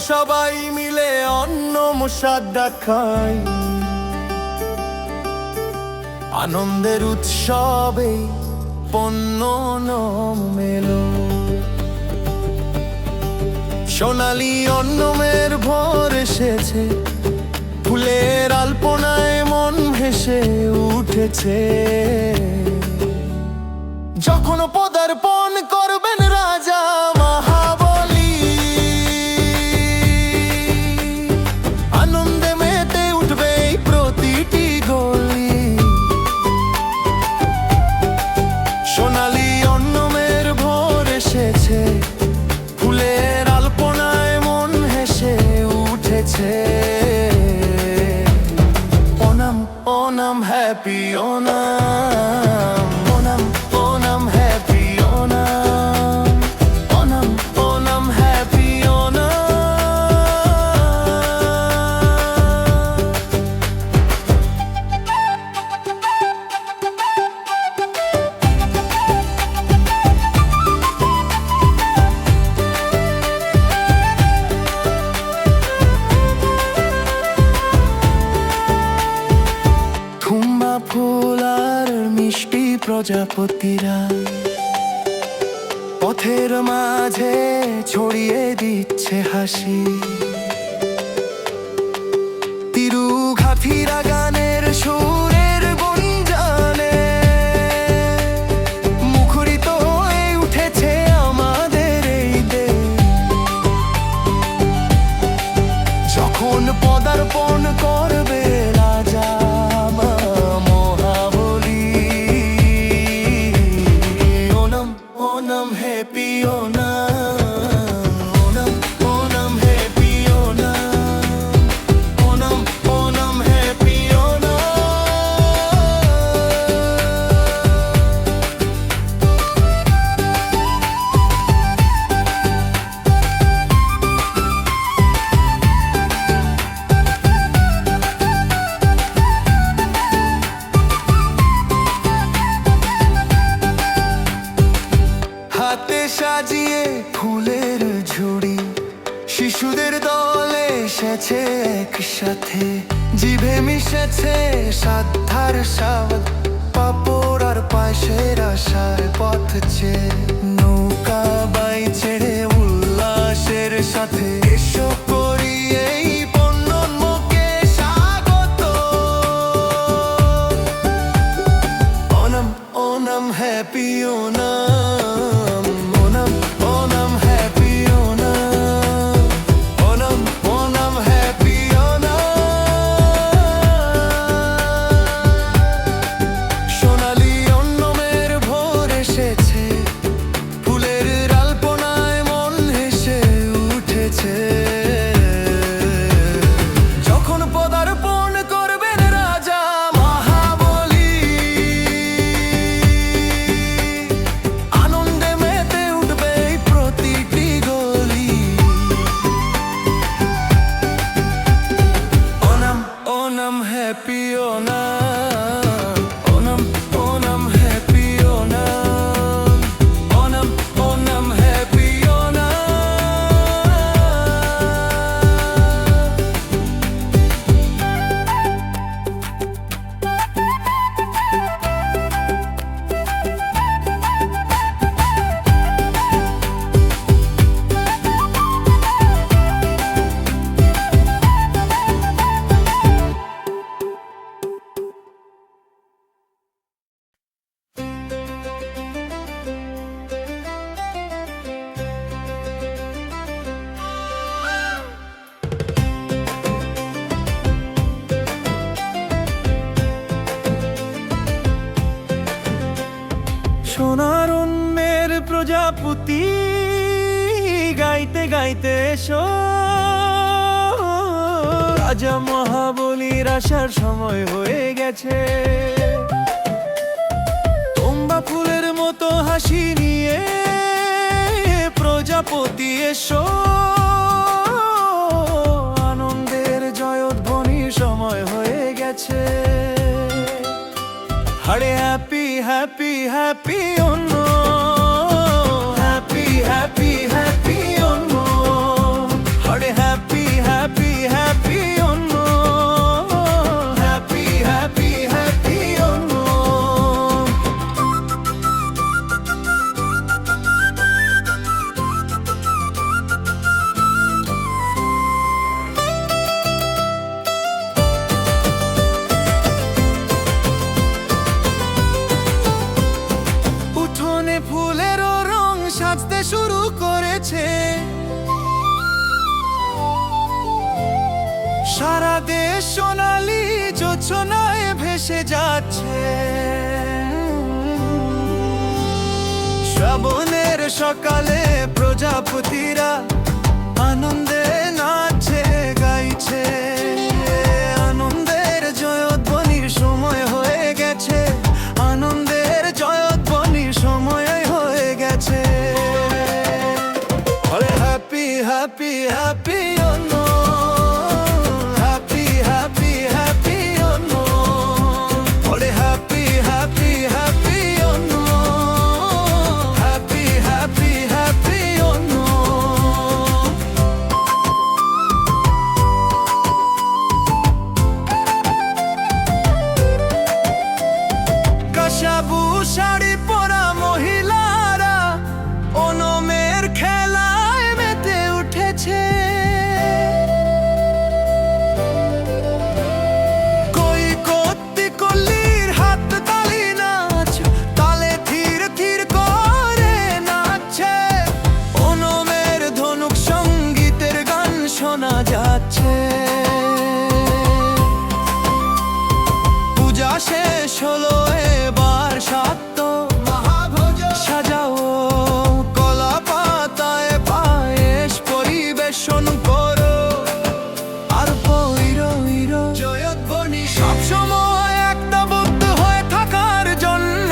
সবাই মিলে অন্ন মুসাদ্দা খাই, আনন্দের উৎসবে পণ্য মেলো। সোনালি অন্নমের ভোর এসেছে, ফুলের আলপনায় মন ভেসে উঠেছে। যখন পদার্পণ করবেন রাজা মহাবলী, আনন্দে মেতে উঠবে প্রতিটি গলি। সোনালি অন্নমের ভোর এসেছে, ফুলের আলপনায় মন হেসে উঠেছে। Onam Onam happy Onam, Onam Onam happy Onam, Onam Onam happy Onam. থুম্বা ফুল আর মিষ্টি প্রজাপতিরা পথের মাঝে ছড়িয়ে দিচ্ছে হাসি। তিরু ঘাফিরা গানের সুরের গুঞ্জনে মুখরিত হয়ে উঠেছে আমাদের এই দেশ। যখন পদার্পণ করবে রাজা Mahabali, Onam Onam happy Onam, Onam Onam happy Onam, Onam Onam happy Onam. হাতে সাজিয়ে ফুলের ঝুড়ি, শিশুদের দলে এসেছে একসাথে। জিভে মিশেছে সাধ্যার স্বাদ, পাঁপড় আর পায়েসের আশায় পথ চেয়ে। নৌকা বাই ছেড়ে উল্লাসের সাথে এসো করি এই পণ্যোন্মুখে স্বাগত। Onam Onam happy Onam, Onam Onam happy Onam, Onam Onam happy Onam. সোনালি অন্নমের ভোর এসেছে, ফুলের আলপনায় মন হেসে উঠেছে। যখন পদার্পণ করবেন রাজা মহাবলী, আনন্দে মেতে উঠবে প্রতিটি গলি। Onam Onam happy Onam, Onam Onam happy Onam, Onam Onam happy Onam. সোনার অন্যের প্রজাপতি গাইতে গাইতে এসো, রাজা মহাবলীর আসার সময় হয়ে গেছে। তোমরা ফুলের মতো হাসি নিয়ে প্রজাপতি এসো, আনন্দের জয়ধ্বনির সময় হয়ে গেছে। আরে হ্যাপি হ্যাপি হ্যাপি অন্য, হ্যাপি হ্যাপি হ্যাপি অন্য, আরে হ্যাপি সকালে প্রজাপতিরা আনন্দে নাচে গাইছে, আনন্দের জয়ধ্বনির সময় হয়ে গেছে, আনন্দের জয়ধ্বনির সময় হয়ে গেছে। হ্যাপি হ্যাপি হ্যাপি নো, হ্যাপি হ্যাপি হ্যাপি নো, হ্যাপি হ্যাপি হ্যাপি নো, হ্যাপি হ্যাপি হ্যাপি নো। কাশাবু শাড়ি পরা মহিলারা ওনমের খেলায় মেতে উঠেছে, কই কত্তি কল্লির হাত তালি নাচ, তালে ধীর ধীর করে নাচছে, ওনমের ধনুক সঙ্গীতের গান শোনা যাচ্ছে। পূজা শেষ হলো, এবার সাত্য মহাভোজ সাজাও, কলা পাতায় পায়েস পরিবেশন করো, আর পইরো জয়ধ্বনি সবসময় একতাবদ্ধ হয়ে থাকার জন্য।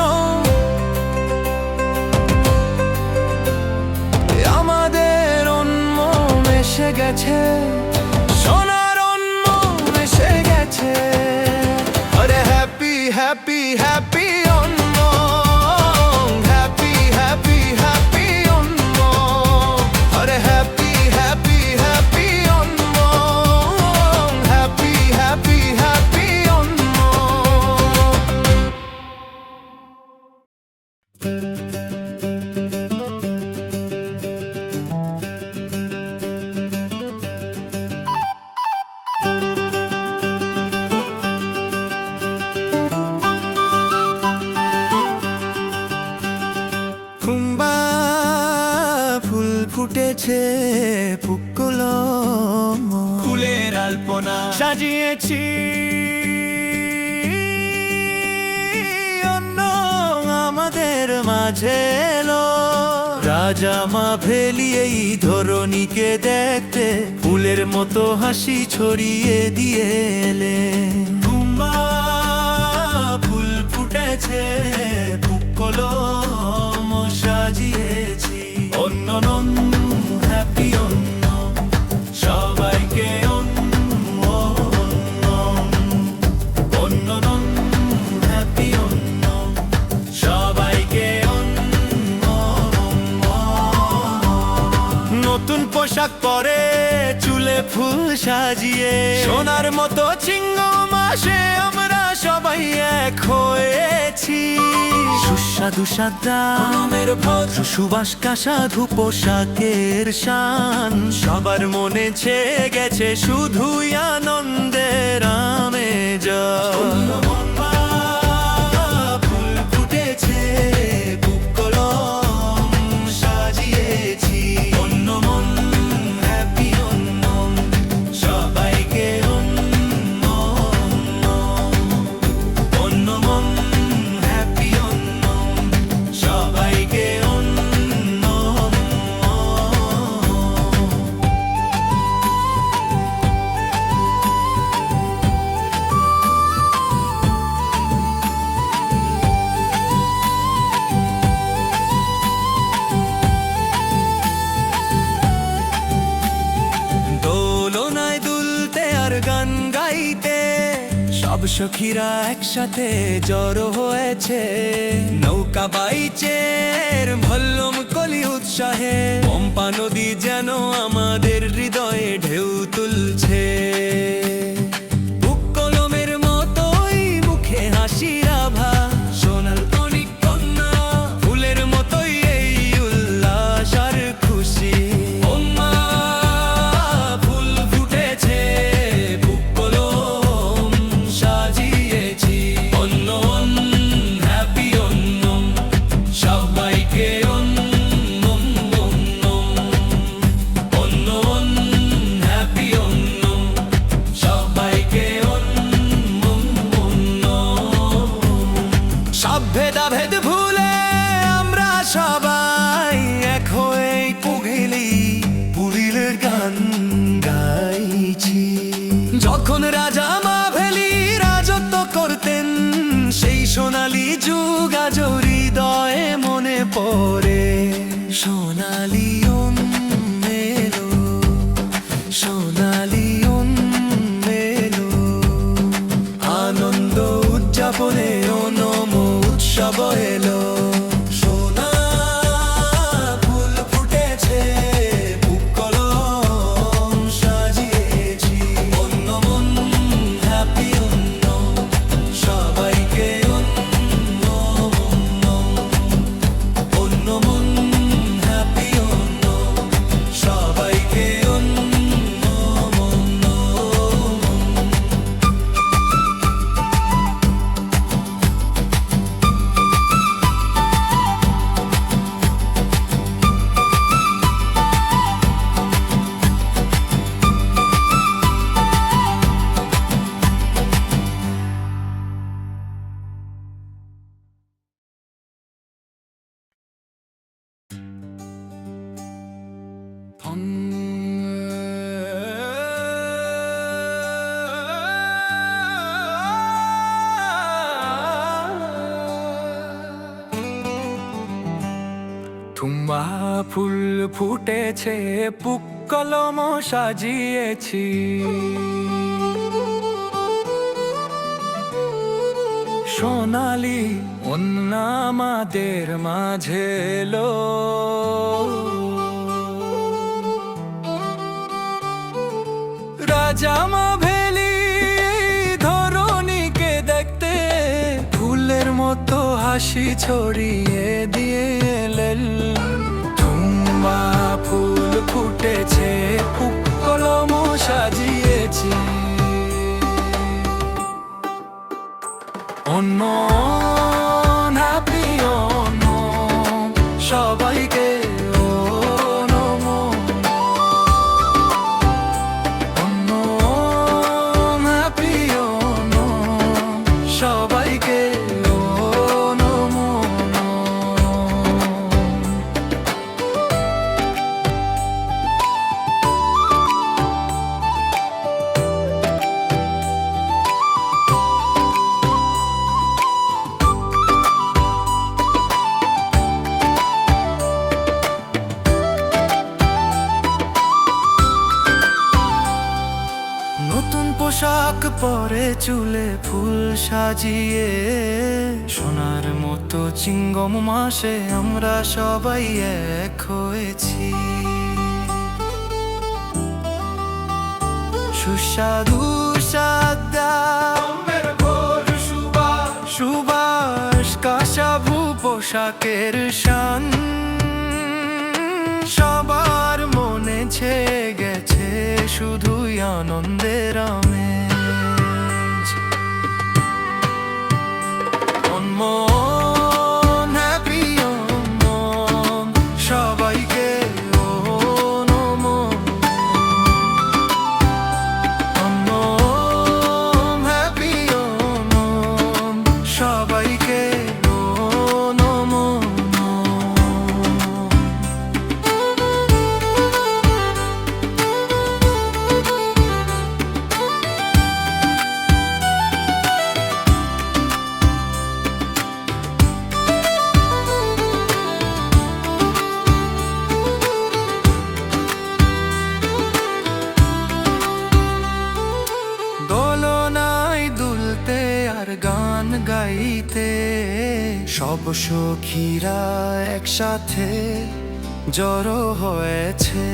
আমাদের অন্যম এসে গেছে, সোনার অন্যম এসে গেছে। আরে happy happy happy Onam, happy happy happy Onam, আরে happy happy happy Onam, happy happy happy কুম্বা ফুল ফুটেছে, ফুলগুলো ফুলের আলপনা সাজিয়েছি, অন্য আমাদের মাঝে এলো। রাজা মা ভেলি এই ধরণীকে দেখতে ফুলের মতো হাসি ছড়িয়ে দিয়ে এলে। কুম্বা ফুল ফুটেছে, ফুলগুলো সাজিয়েছি, অন্য হ্যাপি অন্য, সবাইকে অন্য হ্যাপি অন্য, সবাইকে অন্য। নতুন পোশাক পরে চুলে ফুল সাজিয়ে, সোনার মতো চিংড়ি মাসে আমরা সবাই এক হয়েছি। সুস্বাদু সাদামের ভদ্র সুবাস কাসাধু পোশাকের শান সবার মনে ছেয়ে গেছে, শুধুই আনন্দের আমেজ। ফুল ফুটেছে, বুককলম সাজিয়েছি, অন্য মন হ্যাপি অন্য, সবাইকে অন্য অন্য মন হ্যাপি অন্য, সবাইকে অন্য। দোলনায় দুলতে আর গান গাইতে সব সখীরা একসাথে জড়ো হয়েছে, নৌকা বাইচের ভল্লম কলি উৎসাহে, পম্পা নদী যেন আমাদের হৃদয়ে ঢেউ তুলছে। বুক কলমের মতোই মুখে হাসির আভা, সোনাল তনিক কন্যা ফুলের মতোই এই উল্লাস আর খুশি। ওমা ফুল ফুটেছে, বুক কলম সাজিয়েছি, অন্য হ্যাপি অন্য, সবাইকে অন্য হ্যাপি অন্য, সবাইকে অন্য। সব ভেদাভেদ ভুলে আমরা সবাই সোনালি যুগ আজ হৃদয়ে মনে পড়ে সোনালি মেলো সোনালি মেলো আনন্দ উদযাপনে নম উৎসব এলো সোনা ফুল ফুটেছে বুক কলম সাজিয়েছি অন্য মন হ্যাপি অন্য সবাইকে অন্য অন্য মন হ্যাপি অন্য সবাইকে অন্য তুম্বা ফুল ফুটেছে পুক কলম সাজিয়েছি সোনালি অন্য আমাদের মাঝে এলো রাজা মাভেলি ধরণীকে দেখতে ফুলের মতো হাসি ছড়িয়ে দিয়ে এলেন তুম্বা ফুল ফুটেছে পুক কলম সাজিয়েছি অন্য হ্যাপি অন্য সবাইকে সবাইকে নতুন পোশাক পরে চুলে ফুল সাজিয়ে সোনার মতো চিঙ্গম মাসে আমরা সবাই এক হয়েছি সুস্বাদু সাদা সুবাস কাশাভু পোশাকের শান সবার মনে ছেয়ে গেছে শুধুই আনন্দের আমেজ মন হ্যাপি মন সবাইকে হ্যাপি মন সবাইকে গান গাইতে সব সখীরা একসাথে জড়ো হয়েছে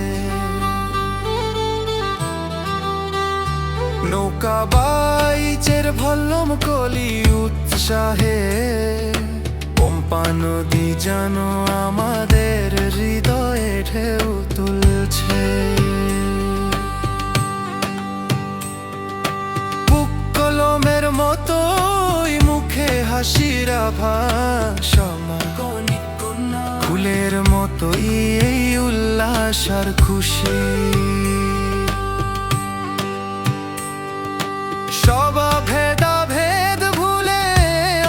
নৌকা বাইচের ভল্লম কলি উৎসাহে পম্পা নদী যেন আমাদের হৃদয়ে ঢেউ তুলছে পুক কলমের মতোই মুখে হাসির আভাস ফুলের মতোই এই উল্লাস আর খুশি সব ভেদাভেদ ভুলে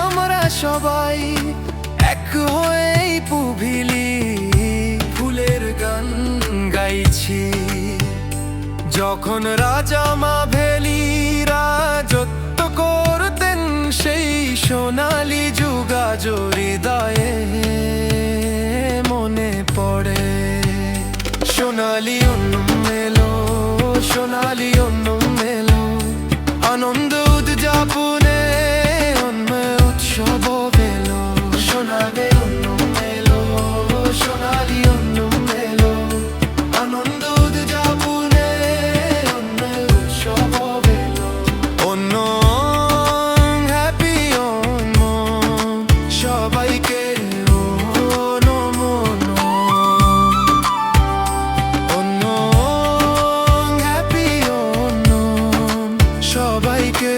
আমরা সবাই এক হয়েই পুভিলি ফুলের গান গাইছি যখন রাজা মাভেলি রাজত্ব করতেন সেই সোনালি যুগাজ হৃদয়ে মনে পড়ে। সোনালি মেলো, সোনালি মেলো, আনন্দ উদযাপনে অন্ময় উৎসব বেলো। সোনালি মেলো, সোনালি মেলো, আনন্দ উদযাপনে অন্ময় উৎসব বেলো। অন্য হ্যাপি অন্য সবাইকে সবাইকে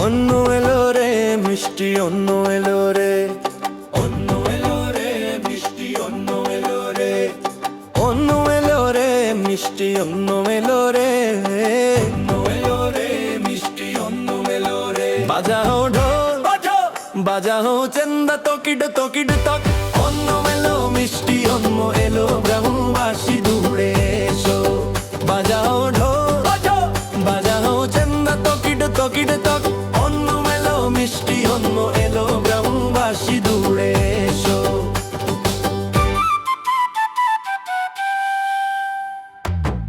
অন্য এলো রে মিষ্টি, অন্য এলো রে, অন্য এলো রে মিষ্টি, অন্য এলো রে, অন্য এলো রে মিষ্টি, অন্য এলো রে, অন্য এলো রে মিষ্টি, অন্য এলো রে। বাজাও ঢোল বাজাও, বাজাও চেন্দা তকিড তকিড তক। অন্য এলো মিষ্টি, অন্য এলো গ্রামবাসী দূরে এসো। বাজাও ঢোল বাজাও, বাজাও চেন্দা তকিড তকিড তক। অন্য এলো মিষ্টি, অন্য এলো গ্রামবাসী দূরে এসো।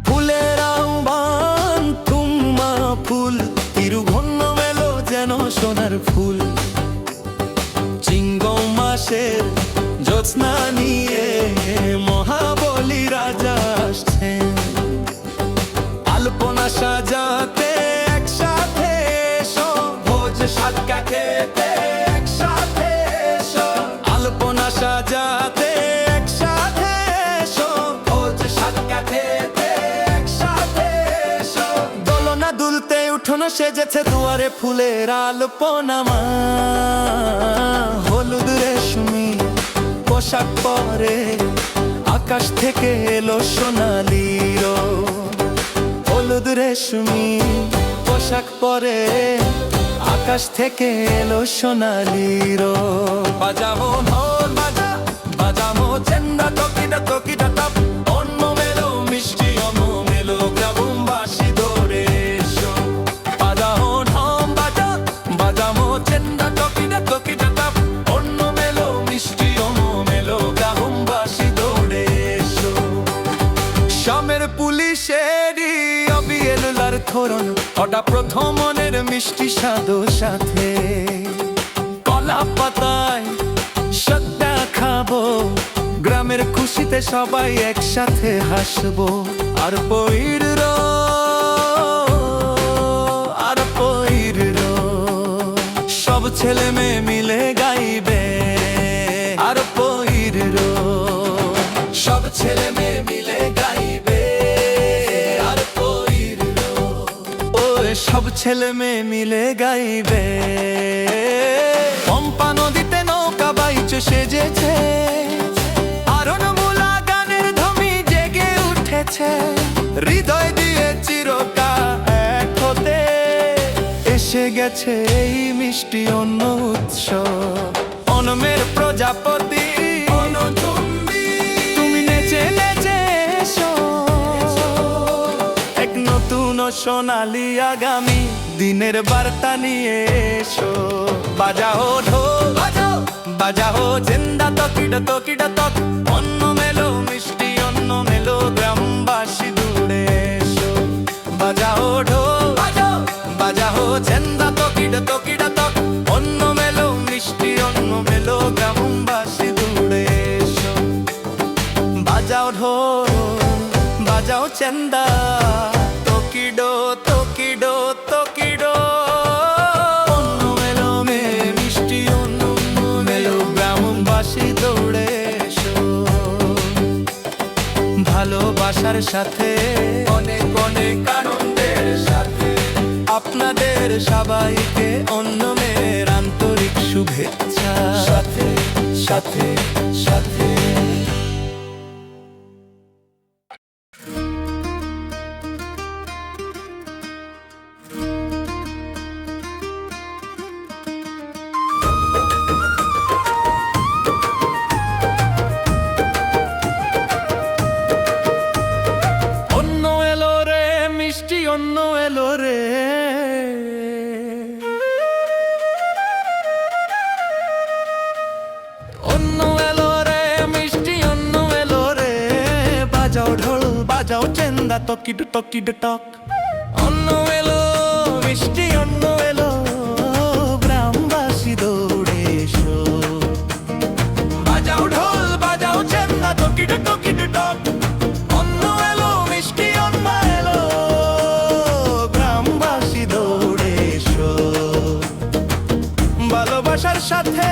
ফুলের আহ্বান তুমা ফুল, তিরুঘন্ন মেলো যেন সোনার ফুল। চিঙ্গম মাসের জ্যোৎস্না নিয়ে মহাবলী রাজা আসছেন। আলপনা সাজাতে একসাথে এসো, ভোজ সাতকা খেতে একসাথে এসো। আলপনা সাজাতে একসাথে এসো, ভোজ সাতকা খেতে একসাথে এসো। দোলনা দুলতে উঠোনো সেজেছে দুয়ারে ফুলের আলপনা। হলুদ রেশমি পোশাক পরে আকাশ থেকে এলো সোনালি রোদ। হলুদ রেশমি পোশাক পরে আকাশ থেকে এলো সোনালি রোদ। বাজাবো ঢোল বাজা, বাজাবো চেন্দা তকিটা তকিটা তপ। অন্য মেলো মিষ্টি, অন্য মেলো গ্রামবাসী দৌড়ে এসো। বাজাবো ঢোল বাজা, বাজাবো চেন্দা তকিটা তকিটা তপ। অন্য মেলো মিষ্টি, অন্য মেলো গ্রামবাসী দৌড়ে এসো। শামের পুলিশেরই অবিয়েলার ধরন, ওটা প্রথমনের মিষ্টি স্বাদো সাথে। কলা পাতায় সদ্যা খাবো, গ্রামের খুশিতে সবাই একসাথে হাসবো। আর পইর রো, আর পইর রো, সব ছেলে মেয়ে মিলে গাইবে। আর পইর রো, সব ছেলে মেয়ে মিলে গাইবে। আর পইর রো, ওরে সব ছেলে মেয়ে মিলে গাইবে। পম্পা নদীতে নৌকা বাইচে সেজেছে, আরণমূলা গানের ধ্বনি জেগে উঠেছে। হৃদয় দিয়ে চিরকাল এক হতে এসে গেছে এই মিষ্টি অন্য উৎসব। অনমের প্রজাপতি তুমি নেচে নেচে এসো, এক নতুন সোনালি আগামী দিনের বার্তা নিয়ে এসো। বাজাও ঢোল বাজাও, বাজাও চেন্দা তকিটা তকিটা তক। অন্য মেলো মিষ্টি, অন্য মেলো গ্রামবাসী দূরে এসো। বাজাও ঢোল বাজাও, বাজাও চেন্দা তকিটা তকিটা তক। অন্য মেলো মিষ্টি, অন্য মেলো গ্রামবাসী দূরে এসো। বাজাও ঢোল বাজাও চেন্দা তকিডো তকিডো তকিডো। অন্য মেলো মে মিষ্টি, অন্য মেলো গ্রামবাসী দৌড়ে এসো। ভালোবাসার সাথে অনেক অনেক আনন্দের সাথে আপনাদের সবাইকে অন্য মেয়ের আন্তরিক শুভেচ্ছা সাথে সাথে সাথে। অন্য এলো রে মিষ্টি অন্য এলো রে, অন্য এলো রে মিষ্টি অন্য এলো রে, বাজাও ঢোল বাজাও চেন্দা তকিড তকিড টক। অন্য এলো মিষ্টি অন্য এলো, গ্রামবাসী দৌড়ে এসো, বাজাও ঢোল বাজাও চেন্দা তকিড তকিড টক। অন্য এলো মিষ্টি অন্য এলো, গ্রামবাসী দৌড়ে এসো, ভালোবাসার সাথে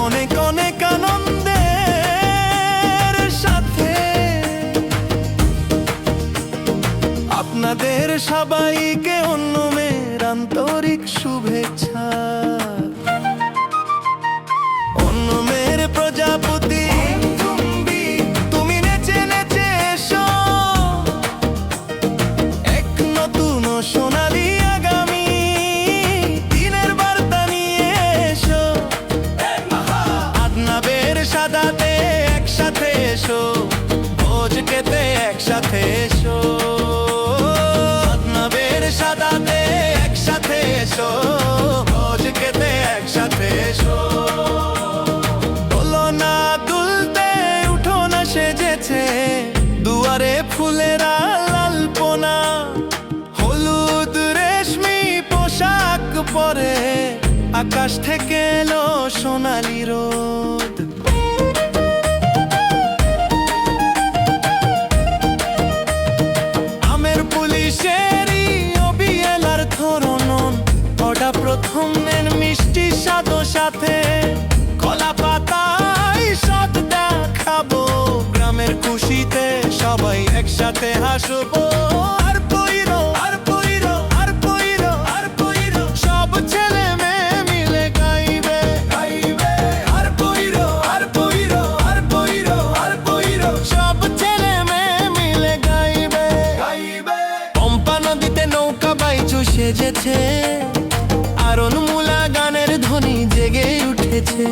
অনেক অনেক আনন্দের সাথে আপনাদের সবাইকে অন্য মেয়ের আন্তরিক শুভেচ্ছা। অন্য মেয়ের প্রজাপতি তুমি নেচে নেচে এসো, এক নতুন সোনালী আগামী দিনের বার্তা নিয়ে এসো। আদনাবের সাদাতে একসাথে এসো, ভোজ খেতে একসাথে এসো, আদনাবের সাদাতে একসাথে এসো, ভোজ খেতে একসাথে এসো। দোলনা দুলতে উঠোনা সেজেছে, দুয়ারে ফুলেরা লালপনা, হলুদ রেশমি পোশাক পরে আকাশ থেকে এলো সোনালি রোদ। আমের পুলিশেরই অবিয়েলার ধরনন, ওটা প্রথম নেন মিষ্টি স্বাদও সাথে, কলা পাতায় স্বাদ দেখাবো, গ্রামের খুশিতে সবাই একসাথে হাসবো। আর পইরো আর পইরো আর পইরো আর পইরো, সব ছেলে মেয়ে মিলে গাইবে গাইবে। আর পইরো আর পইরো আর পইরো আর পইরো, সব ছেলে মেয়ে মিলে গাইবে গাইবে। পম্পা নদীতে নৌকা বাইচু সেজেছে, আরন মূলা গানের ধ্বনি জেগে উঠেছে,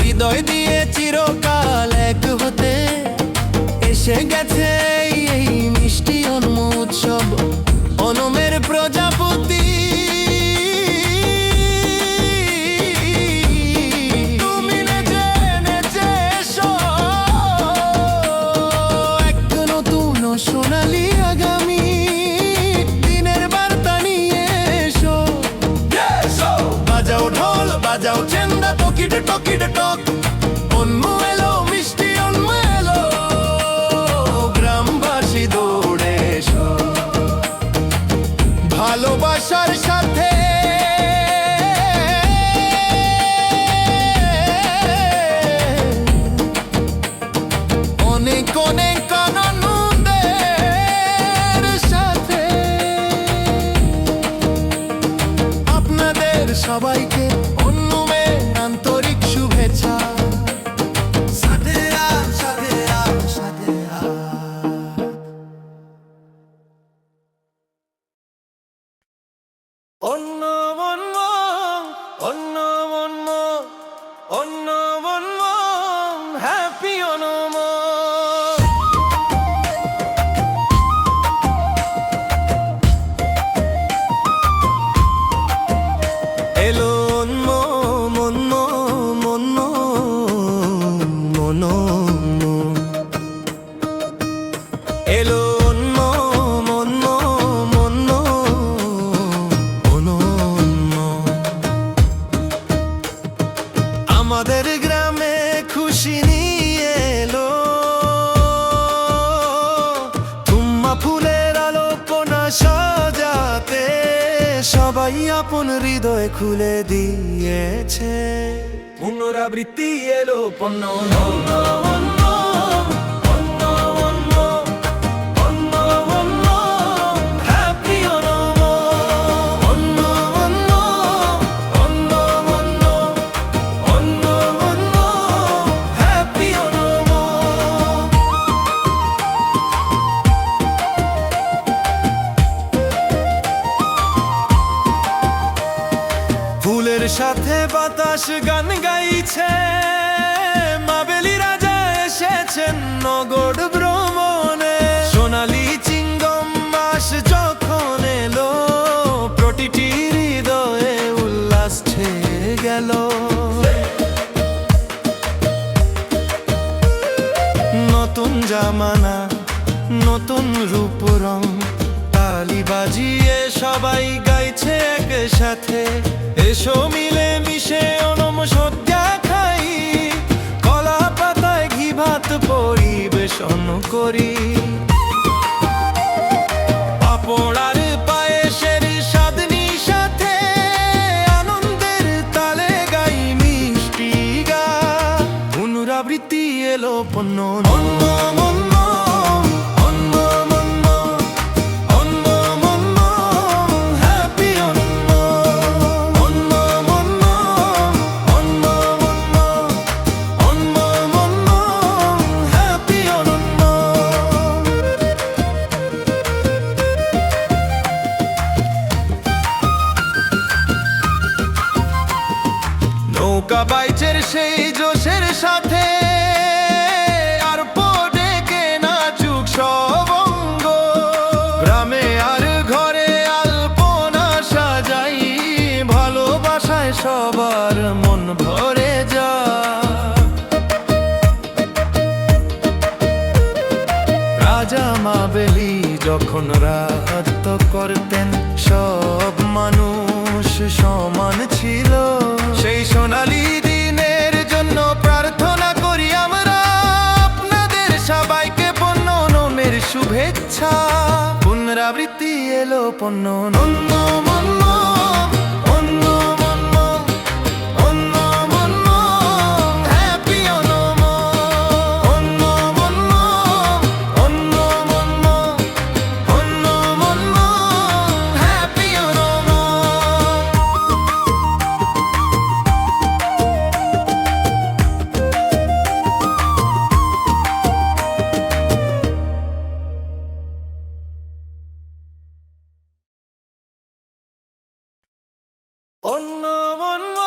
হৃদয় দিয়ে চিরকাল এক হতে এসে গেছে এই মিষ্টি অন্ন উৎসব। অনমের প্রজাপতি তুমি নেচে নেচে এসো, এক নতুন সোনালী আগামী দিনের বার্তা নিয়ে এসো। বাজাও ঢোল বাজাও চেন্দা টকিড টকিড টক। অন্য এলো মিষ্টি অন্য এলো, গ্রামবাসী দৌড়ে এসো, ভালোবাসার সাথে অনেক অনেক আনন্দের সাথে আপনাদের সবাইকে অন্য মেয়ের আন্তরিক শুভেচ্ছা। সাথে আ সাথে আ সাথে আ। অন্য অন্য অন্য অন্য অন্য অন্য হ্যাপি অনম। এলো অন্য মন্য মন্য মন্য, এলো অন্য মন্য মন্য মন্য। আমাদের গ্রামে খুশি নিয়ে এলো, তুম্মা ফুলের আলোপনা সাজাতে সবাই আপন হৃদয় খুলে দিয়েছে। পুনরাবৃত্তি এলো পণ্য অন্য অন্য অন্য অন্য অন্য অন্য। ফুলের সাথে বাতাস গান গাইছে, মাবেলি রাজা এসেছেন নগর ভ্রমণে। সোনালি চিঙ্গম মাস যখন এলো, প্রতিটি হৃদয়ে উল্লাস ছেয়ে গেল। নতুন জামানা, নতুন রূপ রং, তালি বাজিয়ে সবাই গাইছে একসাথে। এসো মিলে মিশে ওনম সদ্যা খাই, কলা পাতায় ঘি ভাত পরিবেশন করি। পাপড়ার পায়েসের স্বাদনি সাথে আনন্দের তালে গাই মিষ্টি গান। পুনরাবৃত্তি এলো পণ্য অন্য মন্য, অন্য মন্য, অন্য মন্য, হ্যাপি অন্য, অন্য মন্য, অন্য মন্য, অন্য মন্য, হ্যাপি অন্য। নৌকা বাইচের সেই জোশের সাথে আর ডেকে নাচুক সব অঙ্গ। গ্রামে আর ঘরে আলপনা সাজাই, ভালোবাসায় সবার মন ভরে যা। রাজা মাবেলি যখন রাত করতেন, সব মানুষ সমান ছিল। সেই সোনালি দিনের জন্য প্রার্থনা করি আমরা, আপনাদের সবাইকে পণ্য নমের শুভেচ্ছা। পুনরাবৃত্তি এলো পণ্য অন্য মন্য, অন্য মন্য, অন্য মন্য, হ্যাপি অনম, অন্য মন্য, অন্য মন্য, অন্য মন্য, হ্যাপি অনম। অন্য মন্য,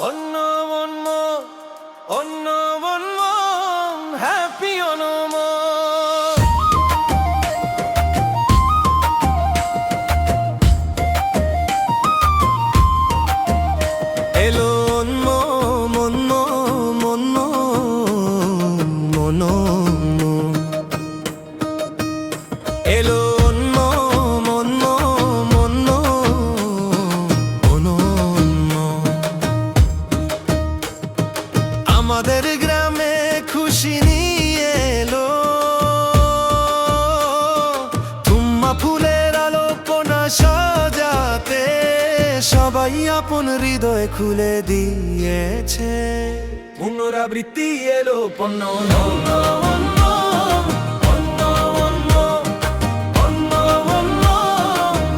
অন্য মন্য, অন্য মন্য, হ্যাপি অনম। এলো অন্য মন্য, মন্য, মন্য, এলো অন্য মন্য, মন্য, অনন্য। আমাদের গ্রামে খুশি নিয়ে এলো, তুম্মা ফুলের আলোপনা সাজাতে। সবাই আপন হৃদয় খুলে দিয়েছে, পুনরাবৃত্তি এলো পণ্য অন্য, অন্য, অন্য, অন্য, অন্য, অন্য,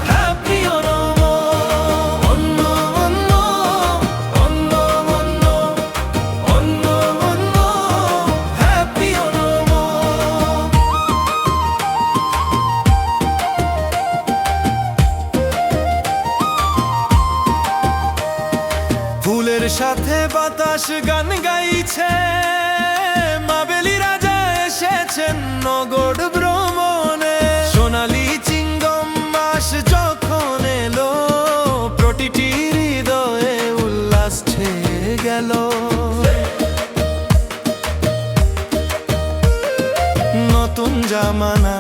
হ্যাপি অনম, অন্য, অন্য, অন্য, অন্য, অন্য, অন্য, হ্যাপি অনম। ফুলের সাথে বাতাস গান গাইছে, মাবেলি রাজা এসেছেন নগর ভ্রমণে। সোনালি চিঙ্গম মাস যখন এলো, প্রতিটি হৃদয়ে উল্লাস ছেয়ে গেল। নতুন জামানা,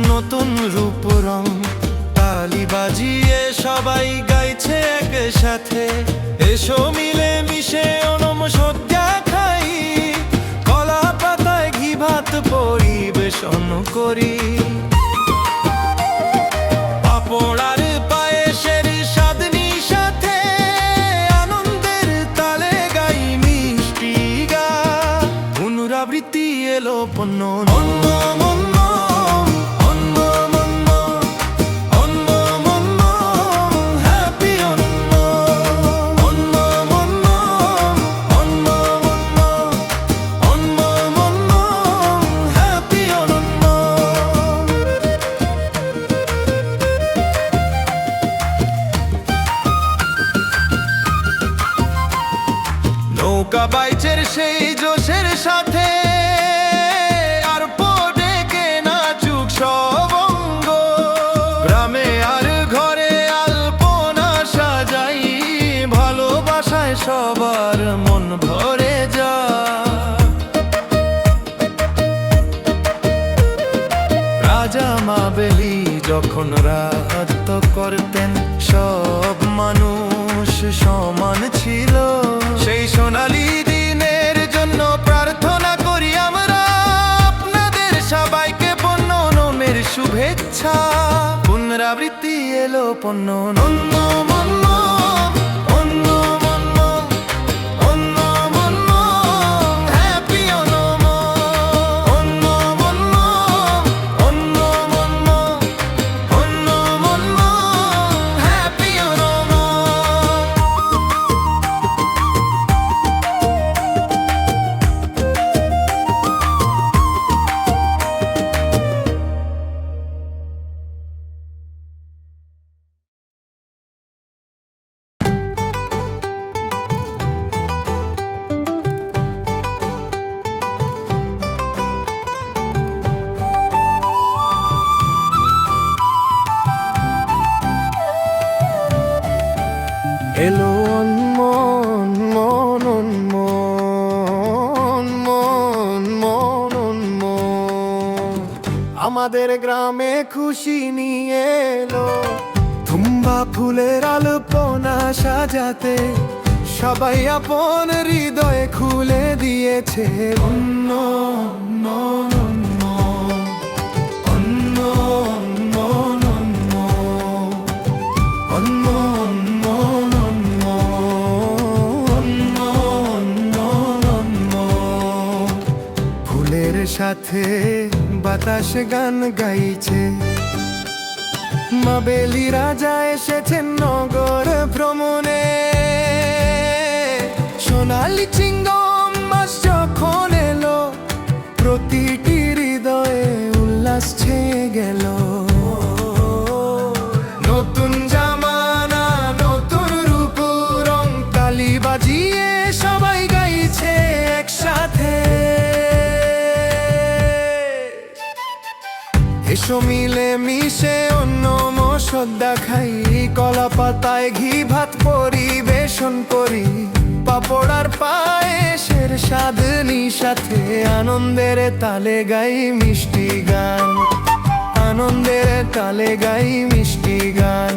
নতুন রূপ রং, তালি বাজিয়ে সবাই গাইছে একসাথে। এসো মিলে মিশে ওনম সদ্যা খাই, কলা পাতায় ঘি ভাত পরিবেশন করি। পাপড়ার পায়েসের স্বাদনি সাথে আনন্দের তালে গাই মিষ্টি গান। পুনরাবৃত্তি এলো পণ্য অন্য মন্য, অন্য মন্য, অন্য মন্য, হ্যাপি অন্য, অন্য মন্য, অন্য মন্য, অন্য মন্য, হ্যাপি অনন্য। নৌকা বাইচের সেই জোশের সাথে আর ডেকে নাচুক সব অঙ্গ। গ্রামে আর ঘরে আলপনা সাজাই, ভালোবাসায় সবার মন ভরে যা। রাজা মাবেলি যখন রাজত্ব করতেন, সব মানুষ সমান ছিল। সেই সোনালী দিনের জন্য প্রার্থনা করি আমরা, আপনাদের সবাইকে পণ্যনমের শুভেচ্ছা। পুনরাবৃত্তি এলো পণ্যনম মন্ন অন্ন মন্ন অন্ন মন্ন হ্যাপি অনম অন্ন মন্ন অন্ন মন্ন অন্ন মন্ন হ্যাপি অনম। এলো অনমন মন অনমন মন মন অনমন। আমাদের গ্রামে খুশি নিয়ে এলো, তুম্বা ফুলের আলপনা সাজাতে সবাই আপন হৃদয়ে খুলে দিয়েছে। অন্য মন অন্য মন অন্য ফুলের সাথে বাতাস গান গাইছে। মাবেলি রাজা এসেছেন নগর ভ্রমণে, সোনালি চিঙ্গম মাস যখন এলো, প্রতিটি হৃদয়ে উল্লাস ছেয়ে গেল। নতুন জামানা নতুন রূপ রং, তালি বাজিয়ে সবাই গাইছে একসাথে। এসো মিলে মিশে অন্য মশদ্দা খাই, কলা পাতায় ঘি ভাত পরিবেশন করি। পাপড় আর পায়েসের স্বাদ সাথে আনন্দের তালে গাই মিষ্টি গান, আনন্দের তালে গাই মিষ্টি গান।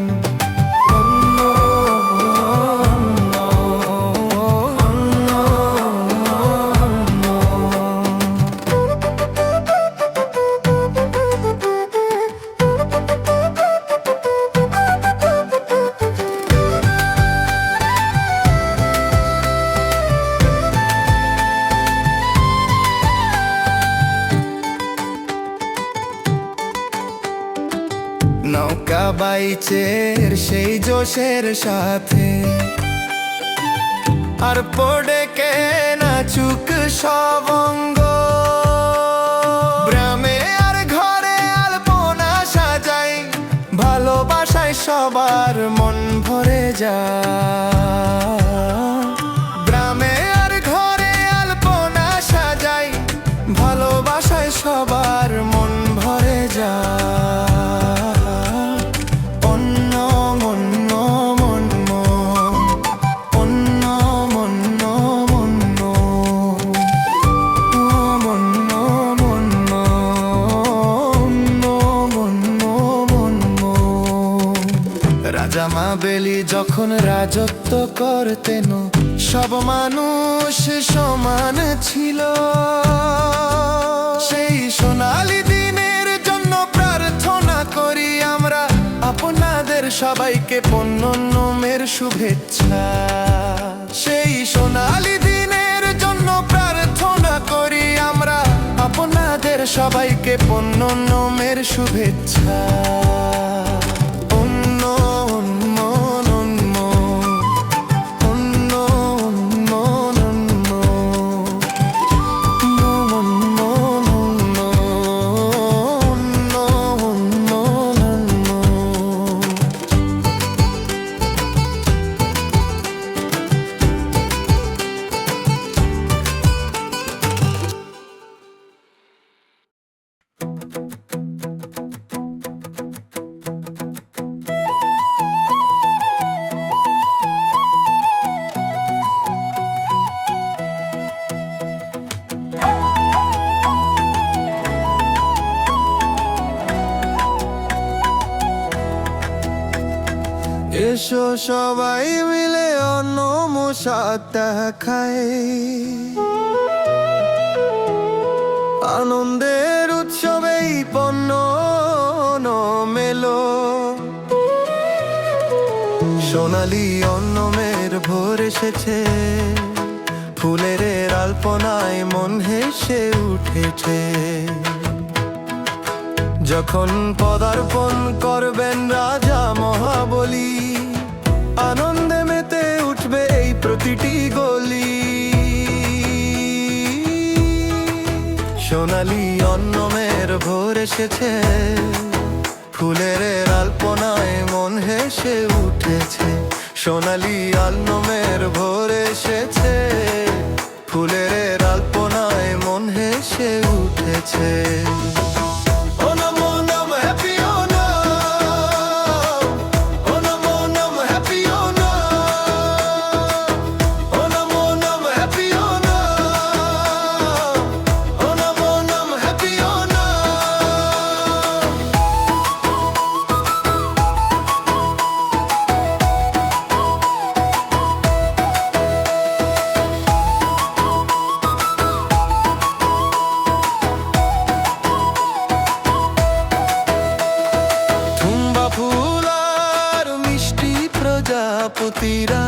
অন্য অন্য অন্য নৌকা বাইচের সেই জোশের সাথে আর ডেকে নাচুক সব অঙ্গ। গ্রামে আর ঘরে আলপনা সাজাই, ভালোবাসায় সবার মন ভরে যায়। গ্রামে আর ঘরে আলপনা সাজাই, ভালোবাসায় সবার মন ভরে যায়। রাজা মাবেলি যখন রাজত্ব করতেন, সব মানুষ সমান ছিল। সেই সোনালী দিনের জন্য প্রার্থনা করি আমরা, আপনাদের সবাইকে পণ্যনমের শুভেচ্ছা। সেই সোনালী দিনের জন্য প্রার্থনা করি আমরা, আপনাদের সবাইকে পণ্যনমের শুভেচ্ছা। সবাই মিলে অন্ন মশাদ দেখায়। আনন্দের উৎসবেই পণ্য মেলো, সোনালি অন্নমের ভোর এসেছে, ফুলের আলপনায় মন হেসে উঠেছে। যখন পদার্পণ করবেন রাজা মহাবলী, আনন্দে মেতে উঠবে এই প্রতিটি গলি। সোনালি অন্নমের ভোর এসেছে, ফুলের আলপনায় মন হেসে উঠেছে। সোনালি অন্নমের ভোর এসেছে, ফুলের আলপনায় মন হেসে উঠেছে। প্রজাপতিরা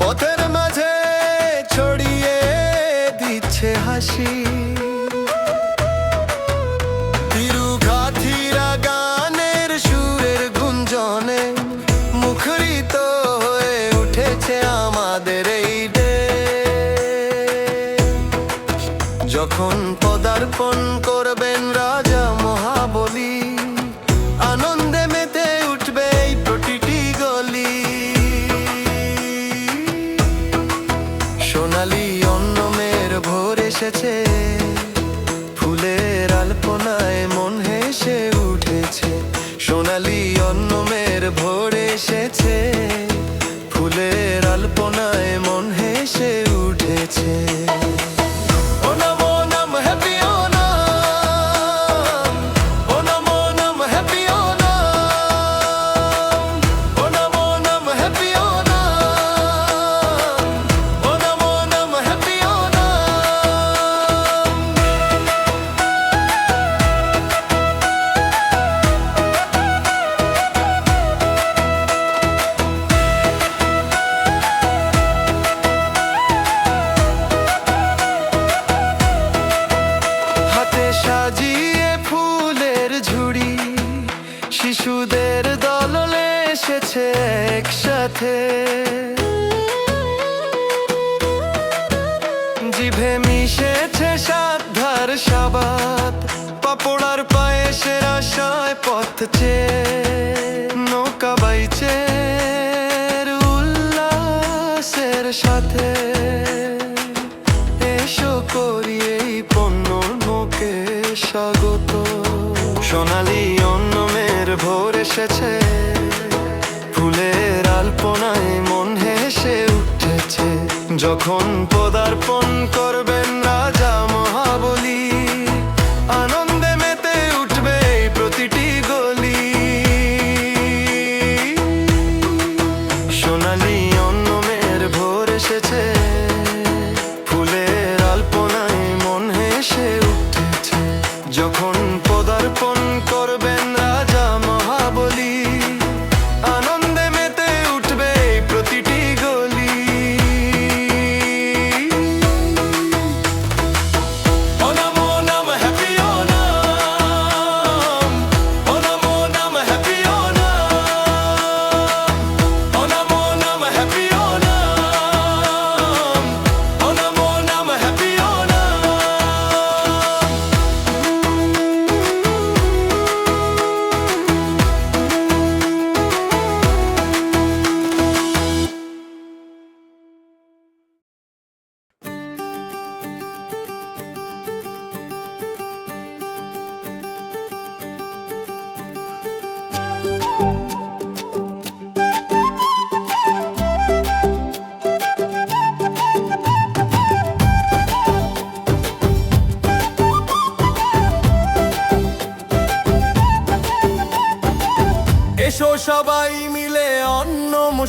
পথের মাঝে ছড়িয়ে দিচ্ছে হাসি। তিরুঘাথিরা গানের সুরের গুঞ্জনে মুখরিত হয়ে উঠেছে আমাদের এই ডে। যখন পদার্পণ করবেন রাজা মহাবলী, আনন্দে মেতে উঠবে এই প্রতিটি গলি। সোনালি অন্নমের ভোর এসেছে, ফুলের আলপনায় মন হেসে উঠেছে। সোনালি অন্নমের ভোর এসেছে, ফুলের আলপনায় মন হেসে উঠেছে। সাজিয়ে ফুলের ঝুড়ি, শিশুদের দল এসেছে একসাথে। জিভে মিশেছে সাধ্যার সাবাত, পাপড়ার পায়েসের আশায় পথ চেয়ে নৌকা বাইচে উল্লাসের সাথে। এসো করি এই পণ্য নোকে স্বাগত। সোনালি অন্নমের ভোর এসেছে, ফুলের আলপনায় মন হেসে উঠেছে। যখন পদার্পণ করবেন রাজা মহাবলী, আনন্দে মেতে উঠবে এই প্রতিটি গলি। সোনালি অন্নমের ভোর এসেছে, ফুলের আলপনায় মন হেসে উঠেছে। যখন পদার্পণ করবেন রাজা মহাবলী, আনন্দে মেতে উঠবে এই প্রতিটি গলি।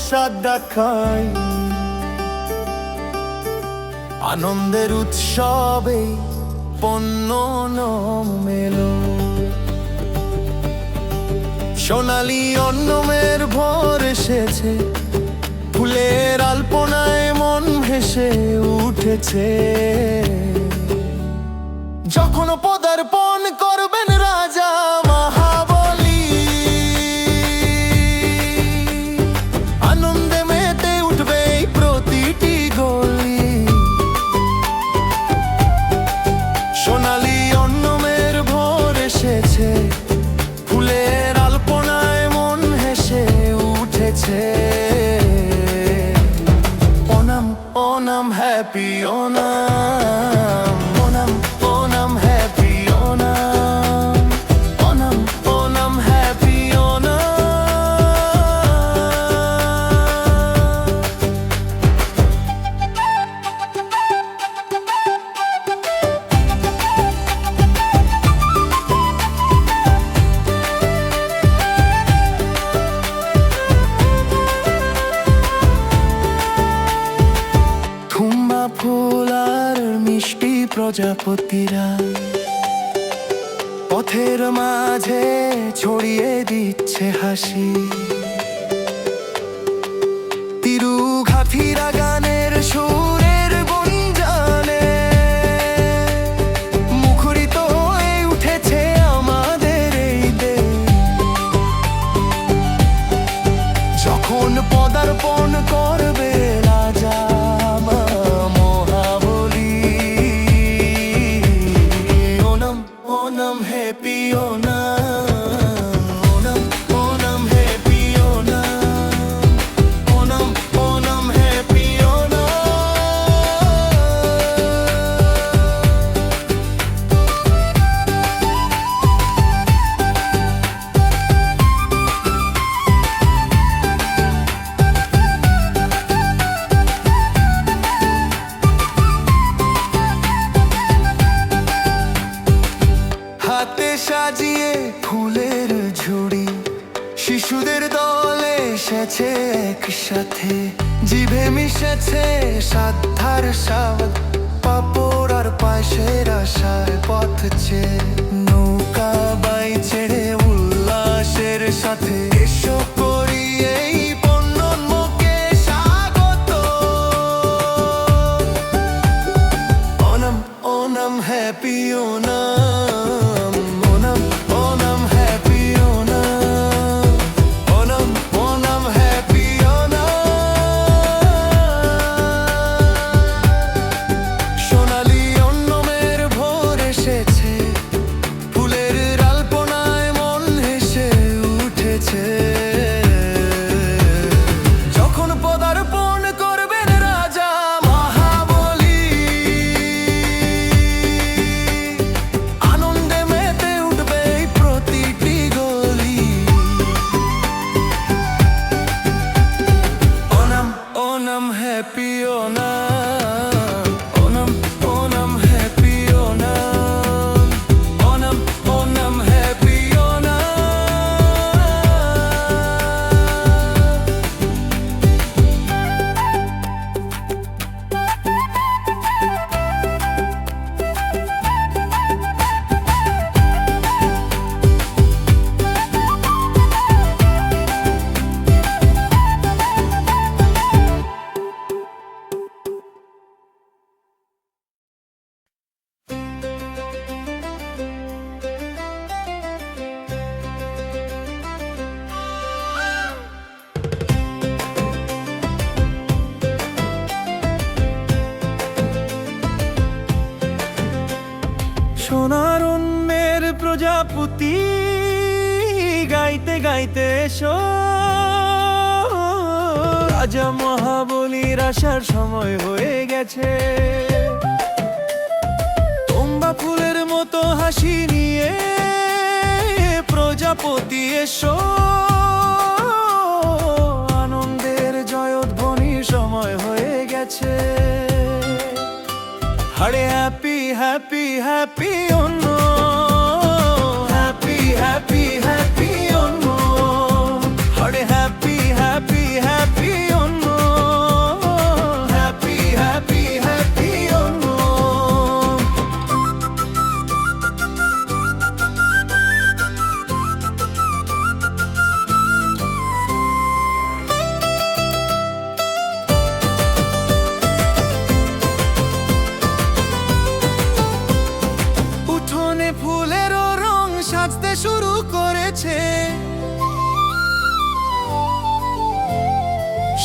স্বাদ দেখাই। আনন্দের উৎসবে পণ্য মেলো, সোনালি অন্নমের ভোর এসেছে, ফুলের আলপনায় মন ভেসে উঠেছে। যখন পদার্পণ করবেন রাজা মহাবলী, আনন্দে মেতে উঠবে এই প্রতিটি গলি। সোনালি অন্নমের ভোর এসেছে, ফুলের আলপনায় মন হেসে উঠেছে। Onam Onam happy Onam, Onam Onam happy Onam, Onam Onam happy Onam. থুম্বা ফুল আর মিষ্টি প্রজাপতিরা পথের মাঝে ছড়িয়ে দিচ্ছে হাসি। তিরুঘাফিরা গানের সুরের গুঞ্জনে মুখরিত হয়ে উঠেছে আমাদের এই দেশ। যখন পদার্পণ করবে রাজা Mahabali, Onam Onam happy Onam, Onam Onam happy Onam, Onam Onam happy Onam. হাতে সাজিয়ে ফুলের ঝুড়ি, শিশুদের দলে এসেছে একসাথে। জিভে মিশেছে সাধ্যার স্বাদ, পাঁপড় আর পায়েসের আশায় পথ চেয়ে নৌকা বাই ছেড়ে উল্লাসের সাথে এসো করি এই পণ্যন্মুখে স্বাগত। Onam Onam happy Onam, Onam Onam happy Onam, Onam Onam happy Onam. সোনালি অন্নমের ভোর এসেছে, ফুলের আলপনায় মন হেসে উঠেছে। যখন পদার্পণ করবেন রাজা মহাবলী, আনন্দে মেতে উঠবে এই প্রতিটি গলি। Onam Onam happy Onam, Onam Onam happy Onam, Onam Onam happy Onam. সোনার অন্যের প্রজাপতি গাইতে গাইতে এসো, রাজা মহাবলীর আসার সময় হয়ে গেছে। তোম্বা ফুলের মতো হাসি নিয়ে প্রজাপতি এসো, আনন্দের জয়ধ্বনির সময় হয়ে গেছে। আরে হ্যাপি হ্যাপি হ্যাপি অন্য, হ্যাপি হ্যাপি হ্যাপি অন্য, আরে হ্যাপি হ্যাপি হ্যাপি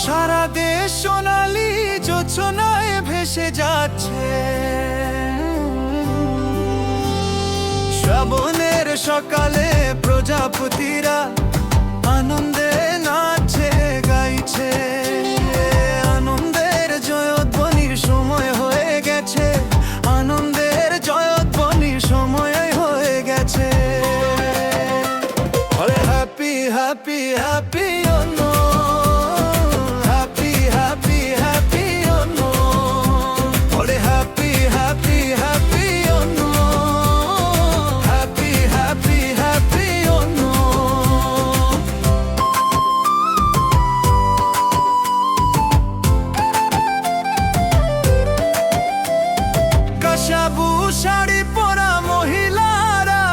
সারা দেশ সোনালি যোছনায় ভেসে যাচ্ছে। শ্রাবণের সকালে প্রজাপতিরা আনন্দে নাচে গাইছে। আনন্দের জয়ধ্বনির সময় হয়ে গেছে, আনন্দের জয়ধ্বনির সময় হয়ে গেছে। আরে happy happy happy Onam, happy happy happy Onam, আরে happy happy happy Onam, happy happy happy Onam. Kasavu sari পরা মহিলারা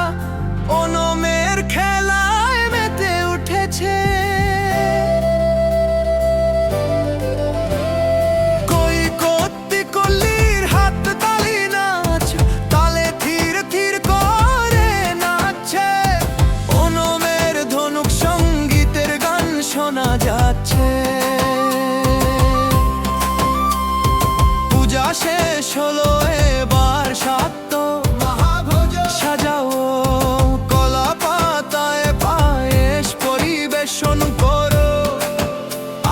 ওনমের খেলায় মেতে উঠেছে। কই কত্তি কল্লির হাত তালি নাচ, তালে ধীর ধীর করে নাচছে। ওনমের ধনুক সঙ্গীতের গান শোনা যাচ্ছে। পূজা শেষ হলো, এবার সাত্য মহাভোজ সাজাও। কলা পাতায় পায়েস পরিবেশন করো,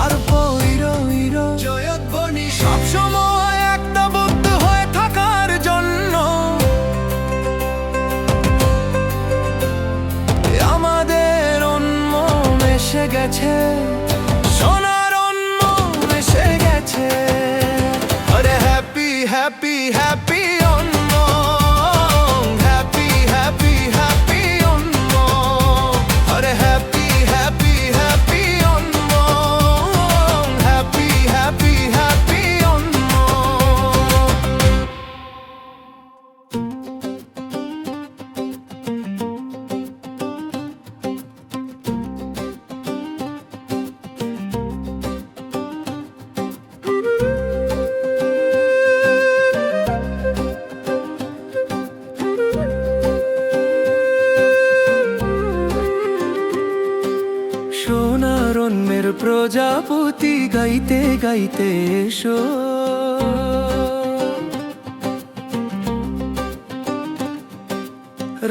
আর পইরো ইরো জয়ধ্বনি সবসময় একতাবদ্ধ হয়ে থাকার জন্য। আমাদের উন্মন এসে গেছে, সোনার উন্মন এসে গেছে। আরে happy happy happy Onam, happy happy happy Onam, আরে happy happy happy Onam, happy happy happy সোনার অন্যের প্রজাপতি গাইতে গাইতে এসো।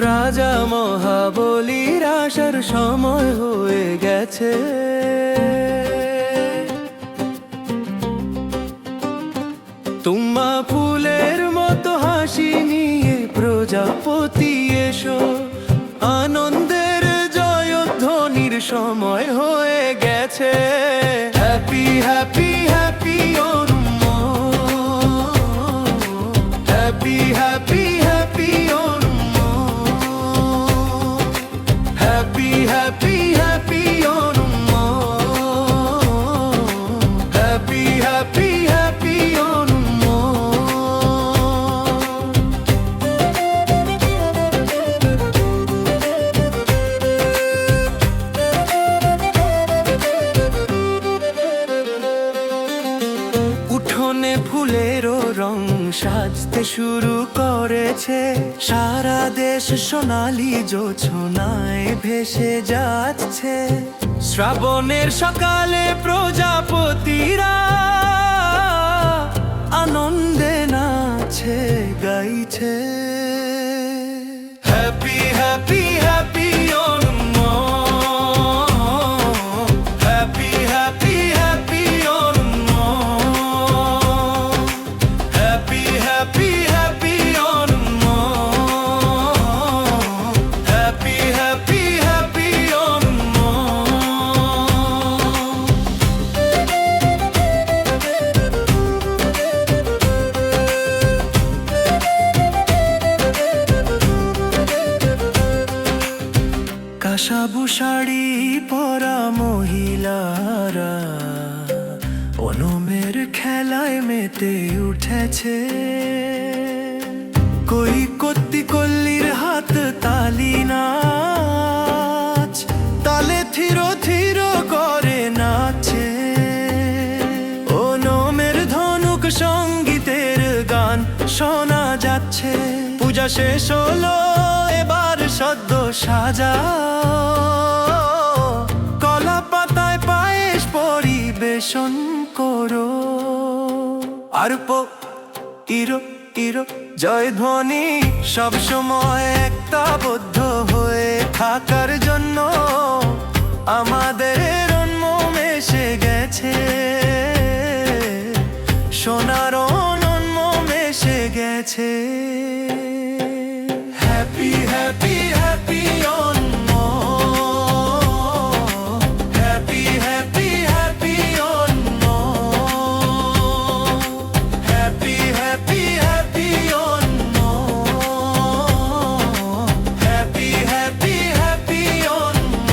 রাজা মহাবলীর আসার সময় হয়ে গেছে। তোমা ফুলের মতো হাসি নিয়ে প্রজাপতি এসো। আনন্দের জয়ধ্বনির সময় হয়ে গেছে। Happy happy happy Onam, happy happy happy Onam, happy happy happy Onam, happy happy happy Onam. উঠোনে ফুলেরও রং সাজতে শুরু করেছে। সারা দেশ সোনালি জোছনায় ভেসে যাচ্ছে। শ্রাবণের সকালে প্রজাপতিরা আনন্দে নাচে গাইছে। Happy happy happy Onam, happy happy happy Onam, happy happy happy Onam, happy happy happy kasavu sari পরা মহিলারা ওনমের খেলায় মেতে উঠেছে। কই কত্তি কল্লির হাত তালি নাচ, তালে থিরো থিরো করে নাচে। ওনমের ধনুক সঙ্গীতের গান শোনা যাচ্ছে। পূজা শেষ হলো, এবার সদ্য সাজা। কলা পাতায় পায়েস পরিবেশন পরিবেশন করো। আর ইরো ইরো জয় ধ্বনি সব সময় একতাবদ্ধ হয়ে থাকার জন্য আমাদের অন্মম এসে গেছে, সোনার অন্মম এসে গেছে। Happy happy happy Onam, happy happy happy Onam, happy happy happy Onam, happy happy happy Onam.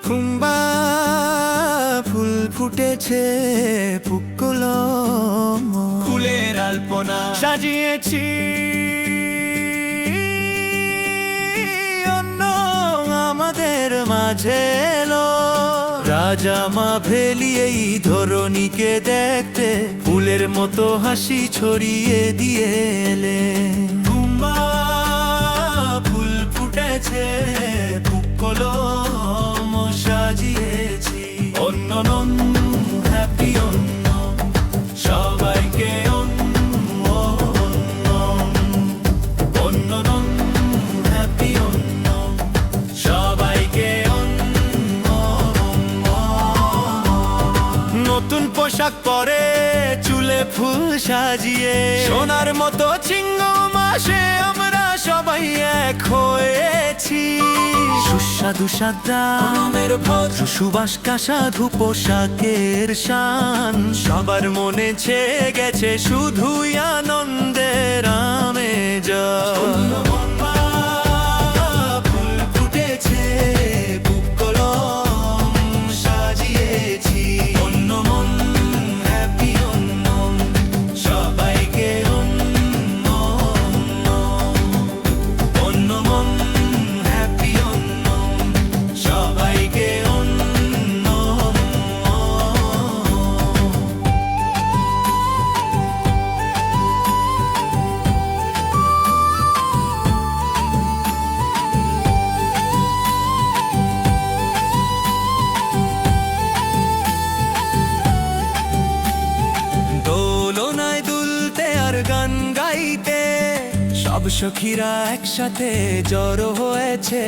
কুম্বা ফুল ফুটেছে পুকুলম, ফুলের আলপনা সাজিয়েছি অন্য আমাদের মাঝে এলো। রাজা মা ভেলি এই ধরণীকে দেখতে ফুলের মতো হাসি ছড়িয়ে দিয়ে এলে। কুম্বা ফুল ফুটেছে পুকুলম সাজিয়েছি অন্য হ্যাপি অন্য, সবাইকে অন্য অন্য হ্যাপি অন্য, সবাইকে অন্য। নতুন পোশাক পরে চুলে ফুল সাজিয়ে সোনার মতো চিংড়ি মাসে আমরা সবাই এক হয়েছি। সুস্বাদু সাদ্রামের ভদ্র সুবাস কাসাধু পোশাকের শান সবার মনে ছেয়ে গেছে শুধুই আনন্দের আমেজ। ফুল ফুটেছে পুকুলম সাজিয়েছি অন্য মন হ্যাপি অন্য, সবাইকে অন্য অন্য মন হ্যাপি অন্য, সবাইকে অন্য। দোলনায় দুলতে আর গান গাইতে সব সখীরা একসাথে জড়ো হয়েছে।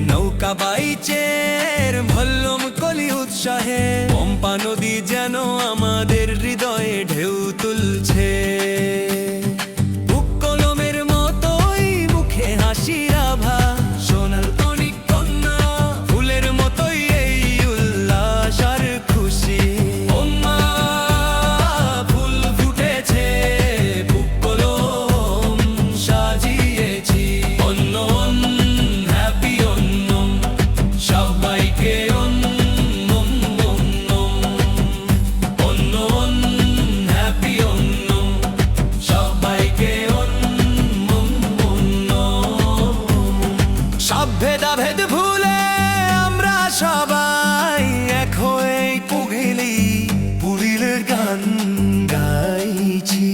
নৌকা বাইচের ভল্লম কলি উৎসাহে পম্পা নদী যেন আমাদের হৃদয়ে ঢেউ তুলছে। পুক্কলমের মতোই মুখে হাসির আভা, সোনার তনিক কন্যা ফুলের মতোই এই উল্লাস আর খুশি। ওম্মা ফুল ফুটেছে পুক্কলম সাজিয়েছি অন্য হ্যাপি অন্য, সবাইকে অন্য অন্য হ্যাপি অন্য, সবাইকে অন্য অন্য। সব ভেদাভেদ ভুলে আমরা সবাই এক হয়ে পুগিলি পুরীর গান গাইছি।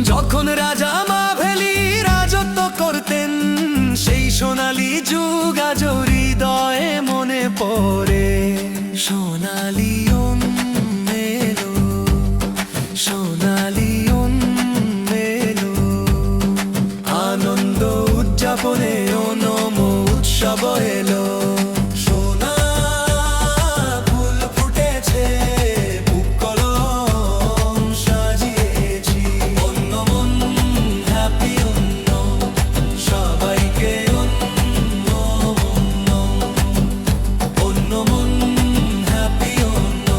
যখন রাজা মা ভেলি রাজত্ব করতেন সেই সোনালি যুগ আজ হৃদয়ে মনে পড়ে। সোনালি মেলো, সোনালি মেলো, আনন্দ উদযাপনে অনম উৎসব এলো। সোনা ফুল ফুটেছে পুক্কলম সাজিয়েছি অন্য মন হ্যাপি অন্য, সবাইকে অন্য অন্য মন হ্যাপি অন্য,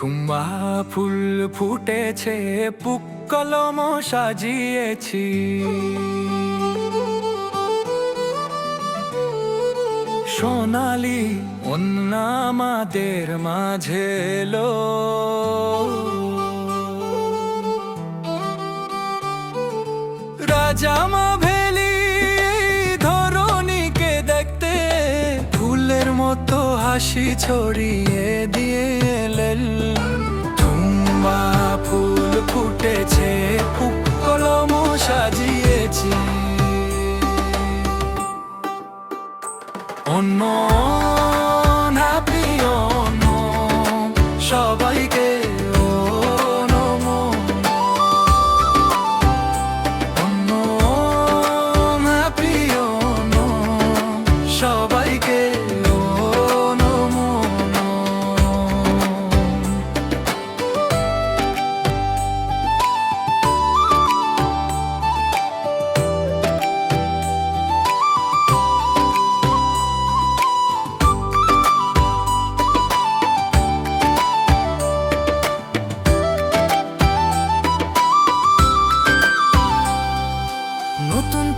থুম্বা ফুল ফুটেছে, পুক্কলম সাজিয়েছি। সোনালি অন্না আমাদের মাঝে এলো, রাজামা ভেলি ধরণীকে দেখতে ফুলের মতো হাসি ছড়িয়ে দিয়ে এলেন। থুম্বা ফুল ফুটেছে, পুক্কলম সাজিয়েছি। অন্য হ্যাপি অন্য সবাইকে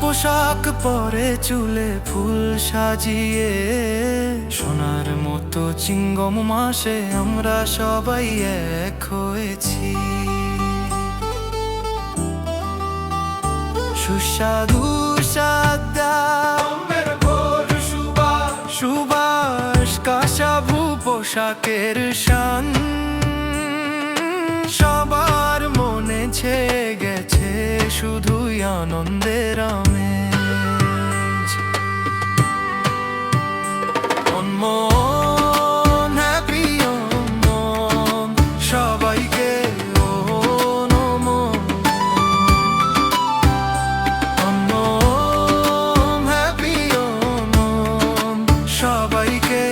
পোশাক পরে চুলে ফুল সাজিয়ে, সোনার মতো চিঙ্গম মাসে আমরা সবাই এক হয়েছি। সুস্বাদু সাদা সুবাস কাশাভু পোশাকের শান সবার মনে ছেয়ে গেছে শুধুই আনন্দের আমেজ। মন হ্যাপি মন সবাইকে হ্যাপি মন সবাইকে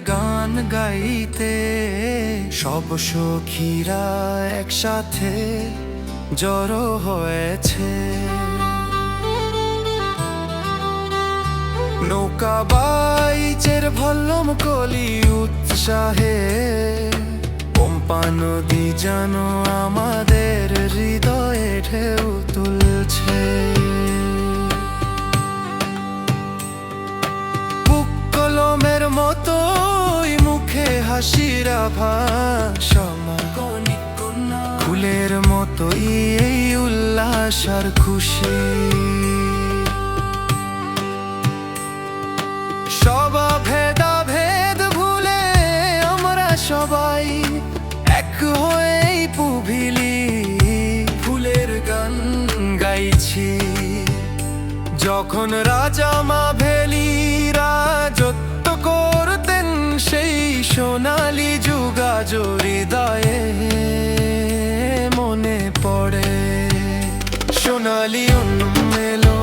গান গাইতে সব সখীরা একসাথে জড়ো হয়েছে। নৌকা বাইচের ভল্লম কলি উৎসাহে, পম্পা নদী যেন আমাদের হৃদয়ে ঢেউ তুলছে। পুক্কলমের মতোই মুখে হাসির আভাস, ফুলের মতোই এই উল্লাস আর খুশি। সব ভেদাভেদ ভুলে আমরা সবাই এক হয়েই পুভিলি ফুলের গান গাইছি। যখন রাজামা ভেলি রাজত্ব করতেন সেই সোনালি যুগাজ হৃদয়ে মনে পড়ে। সোনালি অন্য মেলো,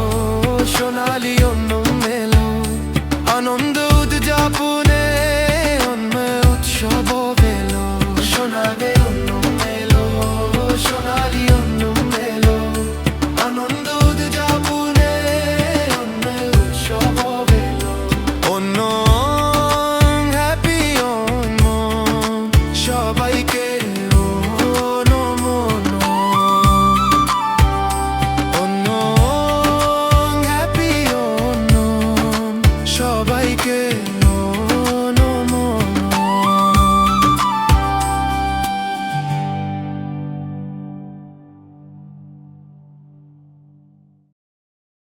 সোনালি অন্য